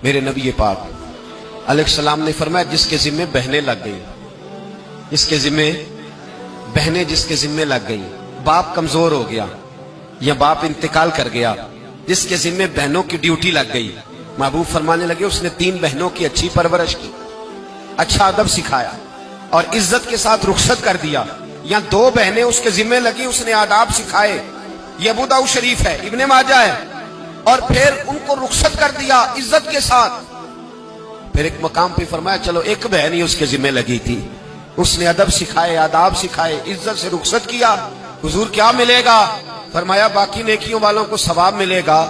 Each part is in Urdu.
میرے نبی پاک علیہ السلام نے فرمایا جس کے ذمے بہنیں لگ گئی، جس کے ذمے بہنیں جس کے ذمے لگ گئی، باپ کمزور ہو گیا یا باپ انتقال کر گیا، جس کے ذمے بہنوں کی ڈیوٹی لگ گئی، محبوب فرمانے لگے اس نے 3 بہنوں کی اچھی پرورش کی، اچھا ادب سکھایا اور عزت کے ساتھ رخصت کر دیا، یا 2 بہنیں اس کے ذمے لگی، اس نے آداب سکھائے، یہ ابو داؤد شریف ہے، ابن ماجہ ہے، اور پھر ان کو رخصت کر دیا عزت کے ساتھ۔ پھر ایک مقام پہ فرمایا چلو ایک بہن ہی اس کے ذمہ لگی تھی، اس نے ادب سکھائے، آداب سکھائے، عزت سے رخصت کیا، حضور کیا ملے گا؟ فرمایا باقی نیکیوں والوں کو ثواب ملے گا،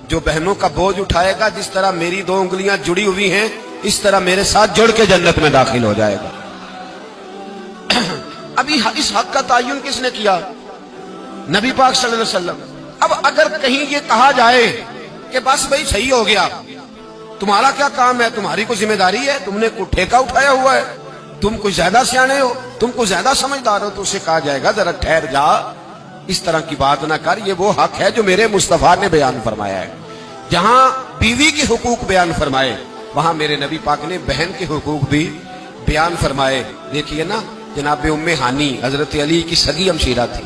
جو بہنوں کا بوجھ اٹھائے گا جس طرح میری 2 انگلیاں جڑی ہوئی ہیں اس طرح میرے ساتھ جڑ کے جنت میں داخل ہو جائے گا۔ ابھی اس حق کا تعین کس نے کیا؟ نبی پاک صلی اللہ علیہ وسلم۔ اب اگر کہیں یہ کہا جائے کہ بس بھئی صحیح ہو گیا، تمہارا کیا کام ہے، تمہاری کوئی ذمہ داری ہے، تم نے کوئی ٹھیکہ اٹھایا ہوا ہے، تم کوئی زیادہ سیانے ہو، تم کوئی زیادہ سمجھدار ہو، تو اسے کہا جائے گا ذرا ٹھہر جا، اس طرح کی بات نہ کر، یہ وہ حق ہے جو میرے مصطفیٰ نے بیان فرمایا ہے۔ جہاں بیوی کے حقوق بیان فرمائے وہاں میرے نبی پاک نے بہن کے حقوق بھی بیان فرمائے۔ دیکھیے نا، جناب ام ہانی حضرت علی کی سگی ہمشیرہ تھی،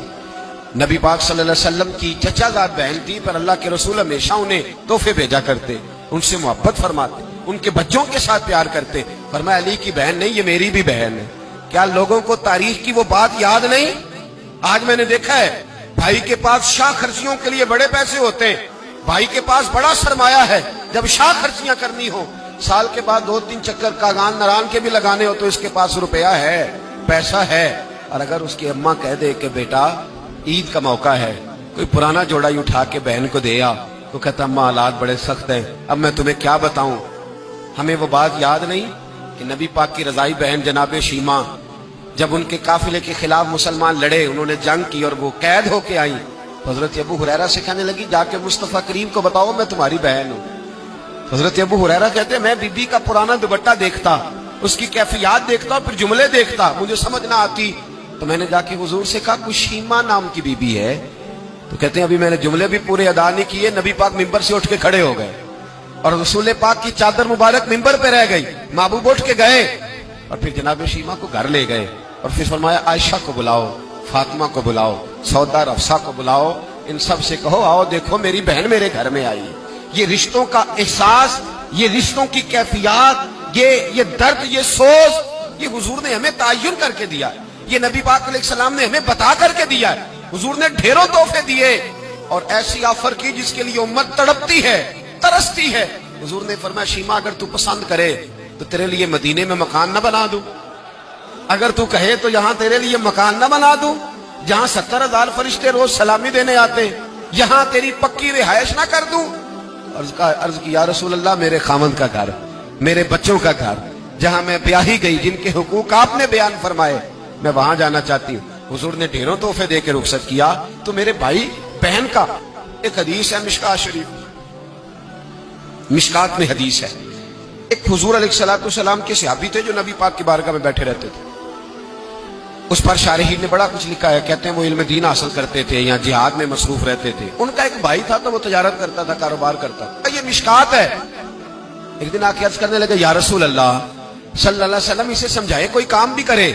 نبی پاک صلی اللہ علیہ وسلم کی چچا زاد بہن تھی، پر اللہ کے رسول ہمیشہ انہیں تحفے بھیجا کرتے، ان سے محبت فرماتے، ان کے بچوں کے ساتھ پیار کرتے۔ فرمایا علی کی بہن نہیں، یہ میری بھی بہن ہے۔ کیا لوگوں کو تاریخ کی وہ بات یاد نہیں؟ آج میں نے دیکھا ہے بھائی کے پاس شاہ خرچیوں کے لیے بڑے پیسے ہوتے ہیں، بھائی کے پاس بڑا سرمایہ ہے، جب شاہ خرچیاں کرنی ہو، سال کے بعد 2-3 چکر کاغان نران کے بھی لگانے ہو تو اس کے پاس روپیہ ہے، پیسہ ہے، اور اگر اس کی اماں کہہ دے کہ بیٹا عید کا موقع ہے، کوئی پرانا جوڑا ہی اٹھا کے بہن کو دے آ، تو کہتا اماں حالات بڑے سخت ہیں، اب میں تمہیں کیا بتاؤں۔ ہمیں وہ بات یاد نہیں کہ نبی پاک کی رضائی بہن جناب شیمہ جب ان کے قافلے کے خلاف مسلمان لڑے، انہوں نے جنگ کی اور وہ قید ہو کے آئیں، حضرت ابو ہریرہ سے کہنے لگی جا کے مصطفیٰ کریم کو بتاؤ میں تمہاری بہن ہوں۔ حضرت ابو ہریرہ کہتے ہیں میں بی بی کا پرانا دوپٹہ دیکھتا، اس کی کیفیات دیکھتا، پھر جملے دیکھتا، مجھے سمجھ نہ آتی، تو میں نے جا کے حضور سے کہا کوئی شیمہ نام کی بی بی ہے؟ تو کہتے ہیں ابھی میں نے جملے بھی پورے ادا نہیں کیے، نبی پاک ممبر سے اٹھ کے کھڑے ہو گئے اور رسول پاک کی چادر مبارک ممبر پہ رہ گئی، محبوب اٹھ کے گئے اور پھر جناب شیمہ کو گھر لے گئے اور پھر فرمایا عائشہ کو بلاؤ، فاطمہ کو بلاؤ، سودا اور حفصہ کو بلاؤ، ان سب سے کہو آؤ دیکھو میری بہن میرے گھر میں آئی۔ یہ رشتوں کا احساس، یہ رشتوں کی کیفیات، یہ درد، یہ سوز، یہ حضور نے ہمیں تعین کر کے دیا ہے، یہ نبی پاک علیہ السلام نے ہمیں بتا کر کے دیا ہے۔ حضور نے ڈھیروں تحفے دیے اور ایسی آفر کی جس کے لیے امت تڑپتی ہے، ترستی ہے۔ حضور نے فرمایا شیمہ اگر تو پسند کرے تو تیرے لیے مدینے میں مکان نہ بنا دوں، اگر تو کہے تو یہاں تیرے لیے مکان نہ بنا دوں، جہاں 70,000 فرشتے روز سلامی دینے آتے یہاں تیری پکی رہائش نہ کر دوں۔ عرض کی یا رسول اللہ میرے خاوند کا گھر، میرے بچوں کا گھر، جہاں میں بیاہی گئی، جن کے حقوق آپ نے بیان فرمائے، میں وہاں جانا چاہتی ہوں۔ حضور نے ڈھیروں تحفے دے کے رخصت کیا۔ تو میرے بھائی بہن کا ایک حدیث ہے مشکات شریف، مشکات میں حدیث ہے، ایک حضور علیہ السلام کے صحابی تھے جو نبی پاک کی بارگاہ میں بیٹھے رہتے تھے، اس پر شارحین نے بڑا کچھ لکھا ہے، کہتے ہیں وہ علم دین حاصل کرتے تھے یا جہاد میں مصروف رہتے تھے۔ ان کا ایک بھائی تھا تو وہ تجارت کرتا تھا، کاروبار کرتا تھا، یہ مشکات ہے۔ ایک دن آ کے عرض کرنے لگے یا رسول اللہ صلی اللہ علیہ وسلم اسے سمجھائے کوئی کام بھی کرے،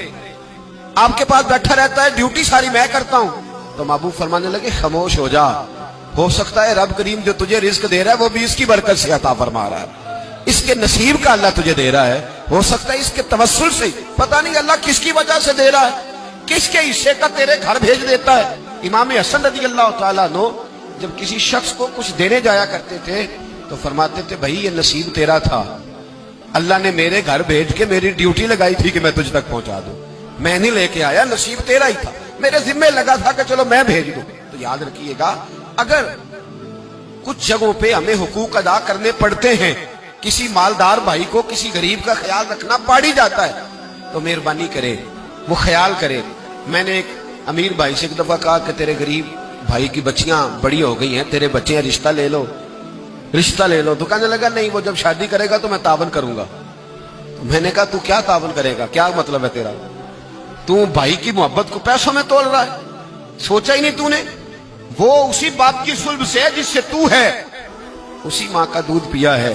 آپ کے پاس بیٹھا رہتا ہے، ڈیوٹی ساری میں کرتا ہوں۔ تو محبوب فرمانے لگے خاموش ہو جا، ہو سکتا ہے رب کریم جو تجھے رزق دے رہا ہے وہ بھی اس کی برکت سے عطا فرما رہا ہے، اس کے نصیب کا اللہ تجھے دے رہا ہے، ہو سکتا ہے اس کے توسل سے، پتہ نہیں اللہ کس کی وجہ سے دے رہا ہے، کس کے حصے کا تیرے گھر بھیج دیتا ہے۔ امام حسن رضی اللہ تعالیٰ عنہ جب کسی شخص کو کچھ دینے جایا کرتے تھے تو فرماتے تھے بھائی یہ نصیب تیرا تھا، اللہ نے میرے گھر بھیج کے میری ڈیوٹی لگائی تھی کہ میں تجھ تک پہنچا دوں، میں نہیں لے کے آیا، نصیب تیرا ہی تھا، میرے ذمہ لگا تھا کہ چلو میں بھیج دوں۔ تو یاد رکھیے گا اگر کچھ جگہوں پہ ہمیں حقوق ادا کرنے پڑتے ہیں، کسی مالدار بھائی کو کسی غریب کا خیال رکھنا پڑ ہی جاتا ہے، تو مہربانی کرے وہ خیال کرے۔ میں نے ایک امیر بھائی سے ایک دفعہ کہا کہ تیرے غریب بھائی کی بچیاں بڑی ہو گئی ہیں، تیرے بچے ہیں، رشتہ لے لو، رشتہ لے لو۔ تو کہنے لگا نہیں وہ جب شادی کرے گا تو میں تعاون کروں گا۔ تو میں نے کہا تو کیا تعاون کرے گا، کیا مطلب ہے تیرا؟ تو بھائی کی محبت کو پیسوں میں تول رہا ہے، سوچا ہی نہیں تو نے، وہ اسی باپ کی صلب سے جس سے تو ہے، اسی ماں کا دودھ پیا ہے